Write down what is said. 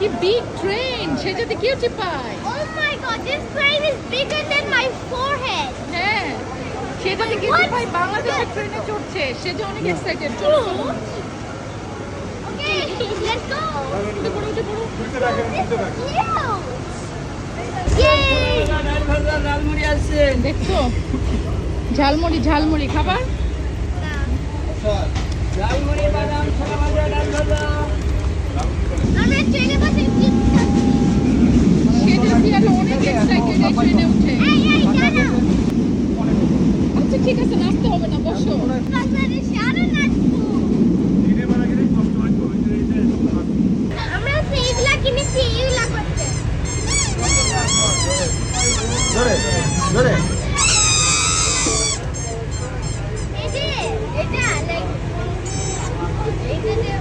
কি big train, সে যদি cutie পায়। Oh my god, this train is bigger than my forehead. হ্যাঁ, সে যদি কিউটি পায় বাংলাদেশের ট্রেনে চড়ছে, সে যে অনেক এক্সাইটেড। চলো চলো। Okay, let's go. উঠে পড়ো, উঠে পড়ো। Yay! দেখছো ঝালমুড়ি, ঝালমুড়ি খাবার। আমরা ট্রেনে বসে সে দেখি আর অনেক এক্সাইটেড এই ট্রেনে উঠে। এই জানো আচ্ছা ঠিক আছে, নাচতে হবে না, বসো। আপনাদের সারা নাচবো আমরা সেইগুলা কিনেছি এইগুলা করতে ধরে ধরে এই যে এটা লাইক এইটা যে